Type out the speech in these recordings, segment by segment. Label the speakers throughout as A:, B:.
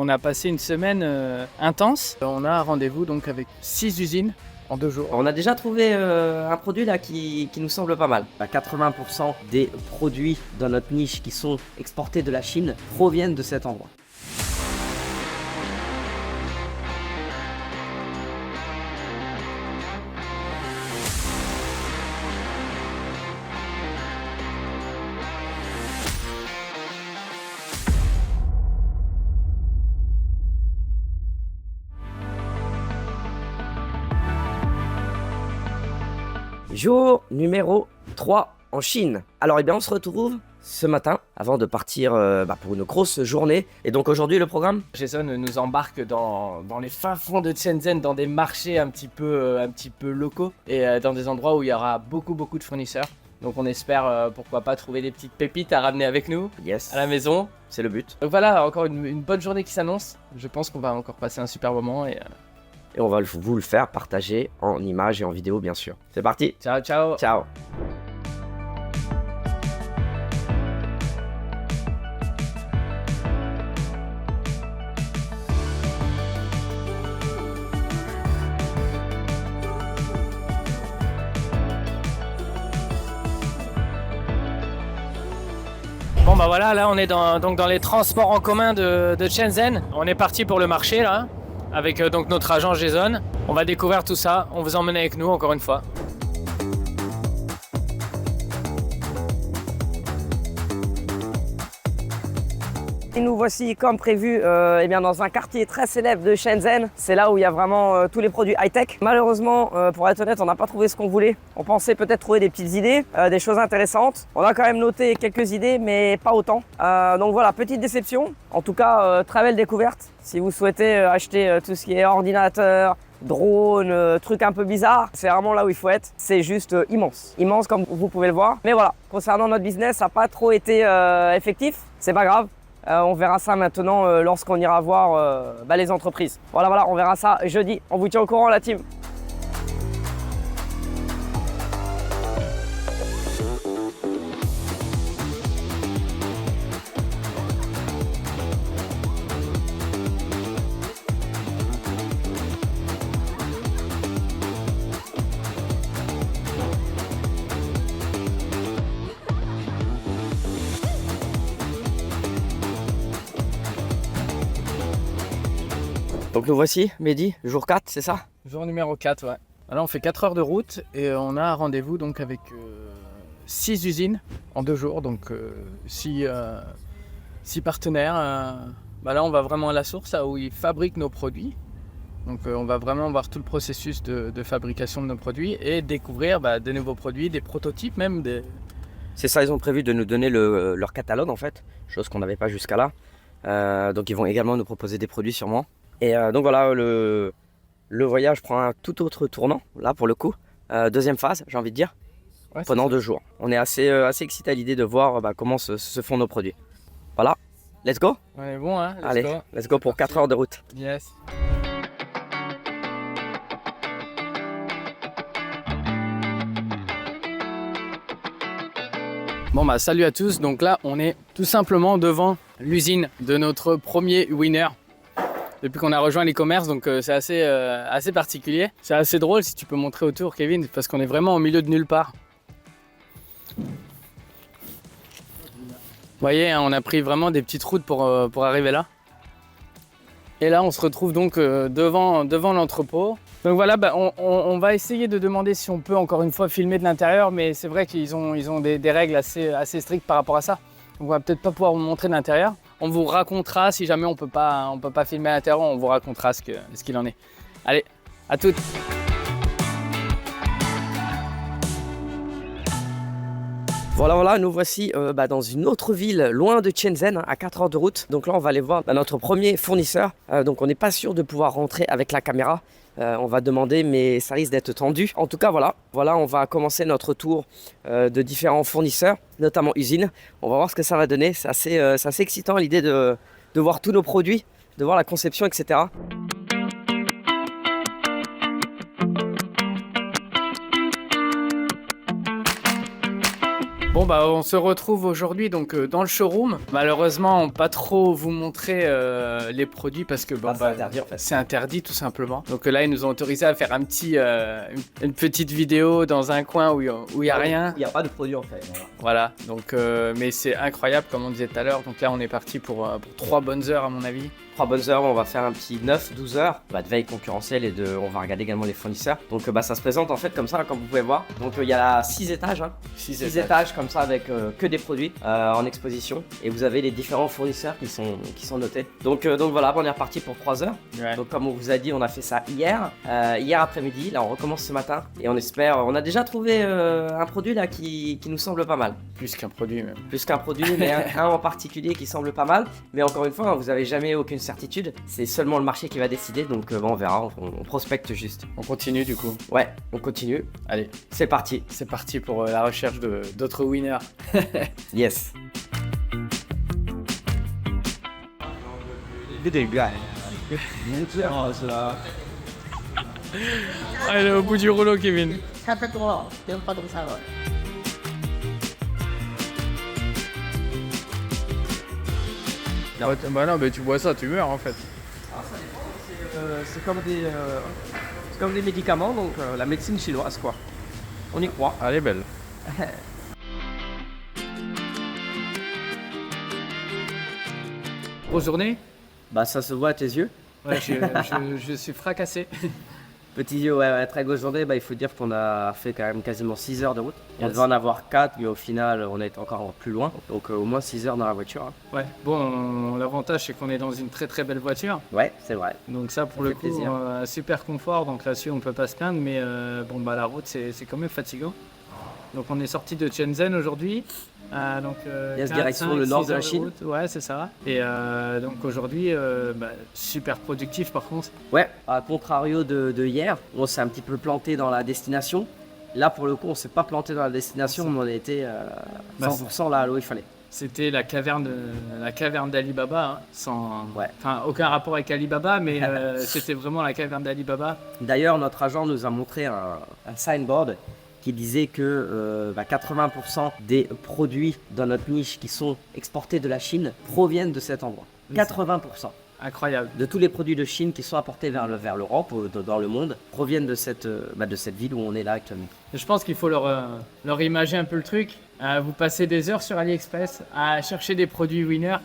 A: On a passé une semaine intense. On a rendez-vous donc avec 6 usines en 2 jours.
B: On a déjà trouvé un produit là qui nous semble pas mal. 80% des produits dans notre niche qui sont exportés de la Chine proviennent de cet endroit. Jour numéro 3 en Chine. Alors on se retrouve ce matin avant de partir pour une grosse journée. Et donc aujourd'hui le programme,
A: Jason nous embarque dans les fins fonds de Shenzhen, dans des marchés un petit peu locaux et dans des endroits où il y aura beaucoup de fournisseurs. Donc on espère pourquoi pas trouver des petites pépites à ramener avec nous
B: yes,
A: à la maison.
B: c'est le but.
A: Donc voilà, encore une bonne journée qui s'annonce. Je pense qu'on va encore passer un super moment et
B: Et on va vous le faire partager en images et en vidéo bien sûr. C'est parti.
A: ciao ciao.
B: Ciao.
A: Bon bah voilà, là on est donc dans les transports en commun de Shenzhen. On est parti pour le marché là, avec donc notre agent Jason. On va découvrir tout ça, on vous emmène avec nous encore une fois.
B: Et nous voici comme prévu dans un quartier très célèbre de Shenzhen. C'est là où il y a vraiment tous les produits high-tech. Malheureusement, pour être honnête, on n'a pas trouvé ce qu'on voulait. On pensait peut-être trouver des petites idées, des choses intéressantes. On a quand même noté quelques idées, mais pas autant. Donc voilà, petite déception. En tout cas, très belle découverte. Si vous souhaitez acheter tout ce qui est ordinateur, drone, trucs un peu bizarres, c'est vraiment là où il faut être. C'est juste immense. Immense comme vous pouvez le voir. Mais voilà, concernant notre business, ça n'a pas trop été effectif. C'est pas grave. On verra ça maintenant lorsqu'on ira voir les entreprises. Voilà, on verra ça jeudi. On vous tient au courant la team. Donc le voici, Mehdi, jour 4, c'est ça?
A: Jour numéro 4, ouais. Alors on fait 4 heures de route et on a un rendez-vous donc avec 6 usines en 2 jours, donc 6 partenaires. Là on va vraiment à la source, là où ils fabriquent nos produits. Donc on va vraiment voir tout le processus de fabrication de nos produits et découvrir de nouveaux produits, des prototypes même.
B: C'est ça, ils ont prévu de nous donner leur catalogue en fait, chose qu'on n'avait pas jusqu'à là. Donc ils vont également nous proposer des produits sûrement. Et donc voilà, le voyage prend un tout autre tournant, là pour le coup. Deuxième phase, j'ai envie de dire,
A: Ouais,
B: pendant 2 jours. On est assez excité à l'idée de voir comment se font nos produits. Voilà, let's go.
A: On est bon, hein?
B: Allez, let's go pour 4 heures de route.
A: Yes. Bon salut à tous, donc là on est tout simplement devant l'usine de notre premier winner depuis qu'on a rejoint l'e-commerce, donc c'est assez particulier. C'est assez drôle si tu peux montrer autour Kevin, parce qu'on est vraiment au milieu de nulle part. Vous voyez, hein, on a pris vraiment des petites routes pour arriver là. Et là on se retrouve donc devant l'entrepôt. Donc voilà, on va essayer de demander si on peut encore une fois filmer de l'intérieur, mais c'est vrai qu'ils ont des règles assez strictes par rapport à ça. Donc on va peut-être pas pouvoir vous montrer de l'intérieur. On vous racontera, si jamais on peut pas filmer à l'intérieur, on vous racontera ce qu'il en est. Allez, à toutes.
B: Voilà, nous voici dans une autre ville, loin de Shenzhen, à 4 heures de route. Donc là, on va aller voir notre premier fournisseur. Donc on n'est pas sûr de pouvoir rentrer avec la caméra. On va demander, mais ça risque d'être tendu. En tout cas, voilà, on va commencer notre tour de différents fournisseurs, notamment usines. On va voir ce que ça va donner. C'est assez excitant l'idée de voir tous nos produits, de voir la conception, etc.
A: Bon bah on se retrouve aujourd'hui donc dans le showroom. Malheureusement on peut pas trop vous montrer les produits parce que bon,
B: C'est interdit en fait.
A: c'est interdit tout simplement. Donc là ils nous ont autorisé à faire un petit, une petite vidéo dans un coin où il y a rien.
B: Il n'y a pas de produit en fait.
A: Voilà, donc mais c'est incroyable comme on disait tout à l'heure. Donc là on est parti pour 3 bonnes heures à mon avis.
B: 3 bonnes heures, on va faire un petit 9-12 heures de veille concurrentielle et on va regarder également les fournisseurs. Donc ça se présente en fait comme ça, comme vous pouvez voir. Donc il y a 6 étages, hein. 6 étages comme ça avec que des produits en exposition. Et vous avez les différents fournisseurs qui sont notés. Donc voilà, on est reparti pour 3 heures.
A: Ouais.
B: Donc comme on vous a dit, on a fait ça hier après-midi. Là on recommence ce matin et on espère, on a déjà trouvé un produit là qui nous semble pas mal.
A: Plus qu'un produit même.
B: Plus qu'un produit, mais un en particulier qui semble pas mal. Mais encore une fois, vous avez jamais aucune certitude. C'est seulement le marché qui va décider. Donc on verra, on prospecte juste.
A: On continue du coup.
B: Ouais, on continue.
A: Allez,
B: C'est parti.
A: c'est parti pour la recherche d'autres winners.
B: Yes.
A: Allez, au bout du rouleau, Kevin.
C: 差不多了，不用发动餐了。
A: Bah non, mais tu bois ça, tu meurs en fait.
B: C'est comme des médicaments, donc la médecine chinoise quoi. On y croit.
A: Elle est belle. Grosse journée.
B: Bah ça se voit à tes yeux.
A: Ouais, je suis fracassé.
B: Petits yeux, ouais, très grosse journée. Il faut dire qu'on a fait quand même quasiment 6 heures de route. On devait en avoir 4, mais au final on est encore plus loin. Donc au moins 6 heures dans la voiture. Hein.
A: Ouais, l'avantage c'est qu'on est dans une très très belle voiture.
B: Ouais, c'est vrai.
A: Donc ça pour
B: Ça
A: le
B: fait
A: coup,
B: plaisir.
A: super confort. Donc là-dessus on peut pas se plaindre, mais la route c'est quand même fatigant. Donc on est sorti de Shenzhen aujourd'hui.
B: Yes, direction le nord de la Chine.
A: Ouais, c'est ça. Et donc aujourd'hui, super productif par contre.
B: Ouais, à contrario de hier, on s'est un petit peu planté dans la destination. Là, pour le coup, on s'est pas planté dans la destination, mais on était 100% là où il fallait.
A: C'était la caverne d'Alibaba, hein, sans,
B: Ouais.
A: enfin aucun rapport avec Alibaba, mais c'était vraiment la caverne d'Alibaba.
B: D'ailleurs, notre agent nous a montré un signboard qui disait que 80% des produits dans notre niche qui sont exportés de la Chine proviennent de cet endroit. 80%.
A: Incroyable.
B: De tous les produits de Chine qui sont apportés vers l'Europe, dans le monde, proviennent de cette ville où on est là actuellement.
A: Je pense qu'il faut leur imager un peu le truc. Vous passez des heures sur AliExpress à chercher des produits winner.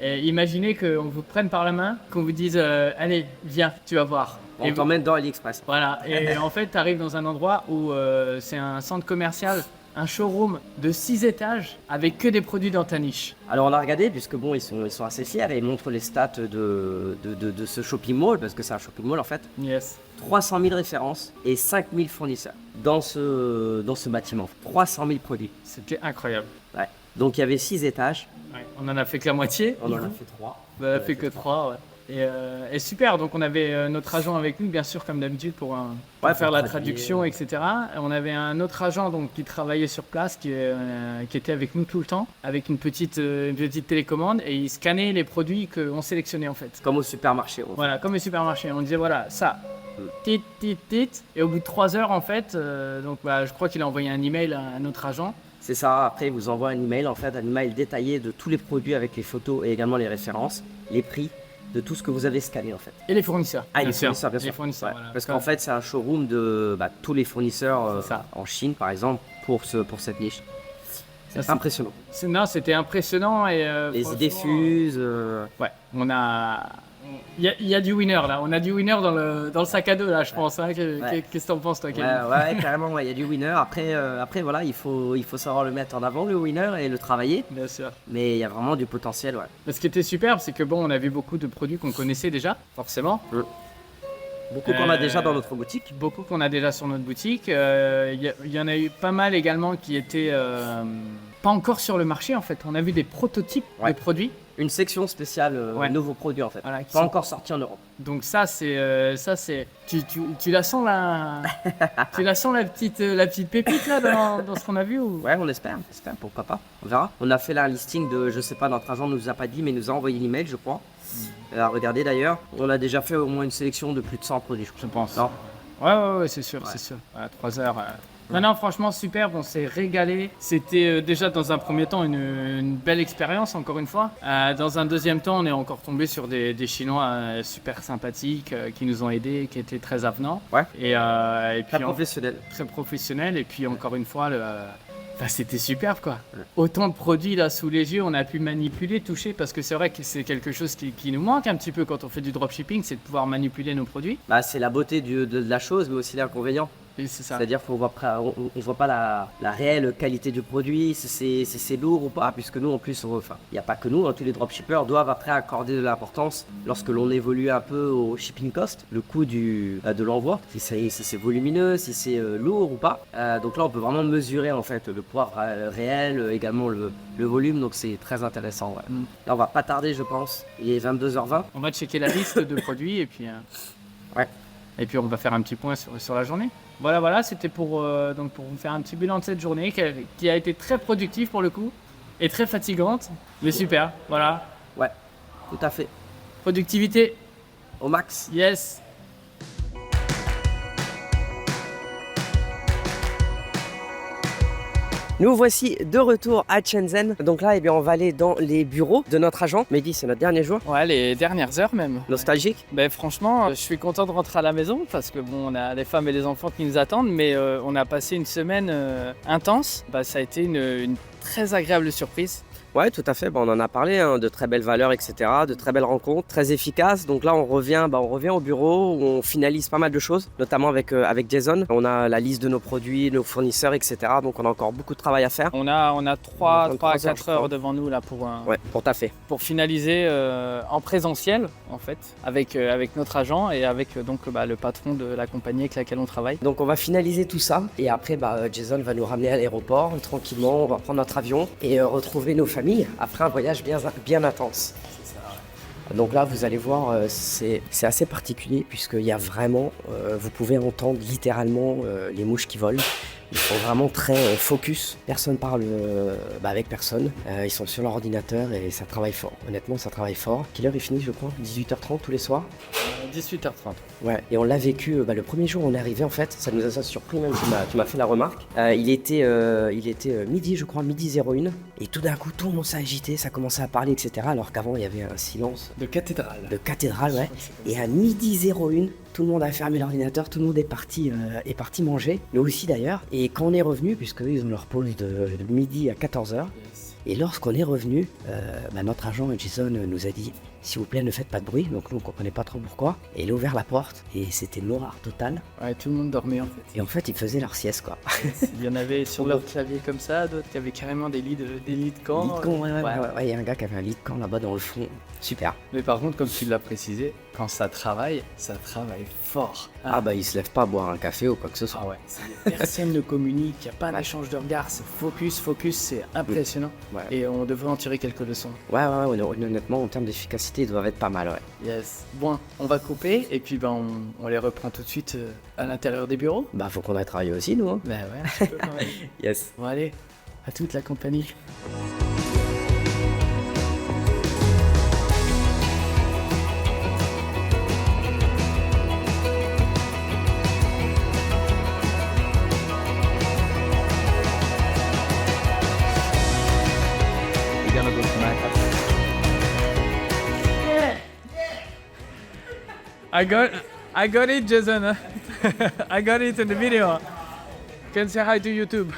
A: Et imaginez qu'on vous prenne par la main, qu'on vous dise allez, viens, tu vas voir.
B: On t'emmène dans AliExpress.
A: Voilà, et en fait, tu arrives dans un endroit où c'est un centre commercial, un showroom de 6 étages avec que des produits dans ta niche.
B: Alors on a regardé, puisque bon, ils sont assez fiers et ils montrent les stats de ce shopping mall, parce que c'est un shopping mall en fait.
A: Yes.
B: 300 000 références et 5 000 fournisseurs dans ce bâtiment. 300 000 produits.
A: C'était incroyable.
B: Ouais. Donc il y avait 6 étages,
A: Ouais, on en a fait que la moitié.
B: on en a fait 3.
A: On en a fait que 3, ouais. Et super, donc on avait notre agent avec nous, bien sûr, comme d'habitude, pour faire la traduction, etc. Et on avait un autre agent donc, qui travaillait sur place, qui était avec nous tout le temps, avec une petite télécommande, et il scannait les produits qu'on sélectionnait en fait.
B: Comme au supermarché.
A: Voilà, comme les supermarchés. On disait voilà, ça, tit, tit, tit. Et au bout de 3 heures, en fait, je crois qu'il a envoyé un email à notre agent.
B: C'est ça, après il vous envoie un email, en fait, un email détaillé de tous les produits avec les photos et également les références, les prix de tout ce que vous avez scanné en fait.
A: Et les fournisseurs.
B: Ah,
A: bien
B: les
A: sûr.
B: fournisseurs, bien
A: Les
B: sûr.
A: fournisseurs,
B: Ouais.
A: voilà.
B: Parce qu'en fait, c'est un showroom de tous les fournisseurs
A: C'est ça.
B: en Chine, par exemple, pour cette niche. C'est
A: c'est-
B: impressionnant.
A: Non, c'était impressionnant et
B: Les
A: franchement,
B: idées fusent.
A: Ouais, il y a du winner là, on a du winner dans le sac à dos là, je pense. Hein.
B: Ouais.
A: Qu'est-ce que t'en penses toi,
B: Ouais,
A: Kevin?
B: ouais, carrément, ouais, il y a du winner. Après voilà, il faut savoir le mettre en avant, le winner, et le travailler.
A: Bien sûr.
B: Mais il y a vraiment du potentiel, ouais.
A: Mais ce qui était superbe, c'est que bon, on a vu beaucoup de produits qu'on connaissait déjà, forcément.
B: Beaucoup qu'on a déjà dans notre boutique.
A: Beaucoup qu'on a déjà sur notre boutique. Il y en a eu pas mal également qui étaient pas encore sur le marché en fait. On a vu des prototypes
B: Ouais.
A: de produits.
B: Une section spéciale
A: Ouais.
B: nouveaux produits en fait.
A: Voilà, qui
B: Pas
A: sont-
B: encore sorti en Europe.
A: Donc ça c'est tu la sens tu la sens la petite pépite là dans ce qu'on a vu ou...
B: Ouais, on espère, pourquoi pas. On verra. On a fait là un listing de, je sais pas, notre agent nous a pas dit, mais il nous a envoyé l'email, je crois. Regardez d'ailleurs, on a déjà fait au moins une sélection de plus de 100 produits, je
A: Je pense.
B: Non.
A: Ouais, c'est sûr, c'est sûr. À 3 heures. Non, franchement, superbe, on s'est régalé. C'était déjà dans un premier temps une belle expérience, encore une fois. Dans un deuxième temps, on est encore tombé sur des Chinois super sympathiques qui nous ont aidés, qui étaient très avenants.
B: Ouais.
A: Et puis,
B: Très professionnel.
A: très professionnels. Et puis, encore une fois, c'était superbe, quoi. Autant de produits là sous les yeux, on a pu manipuler, toucher, parce que c'est vrai que c'est quelque chose qui nous manque un petit peu quand on fait du dropshipping, c'est de pouvoir manipuler nos produits.
B: Bah, c'est la beauté de la chose, mais aussi l'inconvénient.
A: Et c'est ça.
B: C'est-à-dire qu'on voit on voit pas la réelle qualité du produit, si c'est lourd ou pas, puisque nous en plus, il n'y a pas que nous, hein, tous les dropshippers doivent après accorder de l'importance lorsque l'on évolue un peu au shipping cost, le coût de l'envoi, si c'est volumineux, si c'est lourd ou pas. Donc là on peut vraiment mesurer en fait le poids réel, également le volume, donc c'est très intéressant. Ouais. Là on va pas tarder je pense, il est 22h20.
A: On va checker la liste de produits et puis,
B: Ouais.
A: et puis on va faire un petit point sur la journée. Voilà, c'était pour vous faire un petit bilan de cette journée qui a été très productive pour le coup et très fatigante, mais super, voilà.
B: Ouais, tout à fait.
A: Productivité,
B: Au max.
A: yes.
B: Nous voici de retour à Shenzhen. Donc là, eh bien, on va aller dans les bureaux de notre agent. Mehdi, c'est notre dernier jour.
A: Ouais, les dernières heures même.
B: Nostalgique.
A: Ben franchement, je suis content de rentrer à la maison parce que bon, on a les femmes et les enfants qui nous attendent, mais on a passé une semaine intense. Ça a été une très agréable surprise.
B: Ouais, tout à fait. On en a parlé, hein, de très belles valeurs, etc. De très belles rencontres, très efficaces. Donc là, on revient au bureau où on finalise pas mal de choses, notamment avec Jason. On a la liste de nos produits, nos fournisseurs, etc. Donc on a encore beaucoup de travail à faire.
A: On a 3 à
B: 23 heures,
A: 4 heures devant nous là
B: Ouais, pour taffer.
A: pour finaliser en présentiel en fait avec notre agent et avec le patron de la compagnie avec laquelle on travaille.
B: Donc on va finaliser tout ça et après Jason va nous ramener à l'aéroport tranquillement, on va prendre notre avion et retrouver nos familles après un voyage bien intense. Donc là vous allez voir c'est assez particulier puisqu'il y a vraiment, vous pouvez entendre littéralement les mouches qui volent. Ils sont vraiment très focus, personne parle avec personne, ils sont sur leur ordinateur et ça travaille fort, honnêtement ça travaille fort. Quelle heure il finit je crois? 18h30 tous les soirs?
A: 18h30.
B: Ouais, et on l'a vécu le premier jour où on est arrivé en fait, ça nous a surpris même, tu m'as fait la remarque. Il était midi je crois, midi 01, et tout d'un coup tout le monde s'est agité, ça commençait à parler etc. alors qu'avant il y avait un silence.
A: De cathédrale.
B: De cathédrale ouais, et à midi 01, tout le monde a fermé l'ordinateur, tout le monde est parti manger, nous aussi d'ailleurs. Et quand on est revenu, puisque eux, ils ont leur pause de midi à 14h, et lorsqu'on est revenu, notre agent Jason nous a dit s'il vous plaît ne faites pas de bruit, donc nous on comprenait pas trop pourquoi, et il a ouvert la porte et c'était noir total.
A: Ouais, tout le monde dormait en fait.
B: Et en fait ils faisaient leur sieste quoi.
A: Il y en avait sur leur clavier comme ça, d'autres qui avaient carrément des lits de camp.
B: Lit de camp, ouais, il y a un gars qui avait un lit de camp là-bas dans le fond, super.
A: Mais par contre, comme tu l'as précisé, quand ça travaille fort.
B: Il se lève pas boire un café ou quoi que ce soit.
A: Ah ouais, personne ne communique, il n'y a pas d'échange de regards, c'est focus, c'est impressionnant.
B: Ouais.
A: Et on devrait en tirer quelques leçons.
B: Ouais, honnêtement en termes d'efficacité ils doivent être pas mal, ouais.
A: Yes. Bon, on va couper et puis on les reprend tout de suite à l'intérieur des bureaux.
B: Faut qu'on aille travailler aussi nous, hein.
A: Ouais, un petit peu quand même.
B: Yes.
A: Bon allez, à toute la compagnie. I got it, Jason. I got it in the video. Can say hi to YouTube.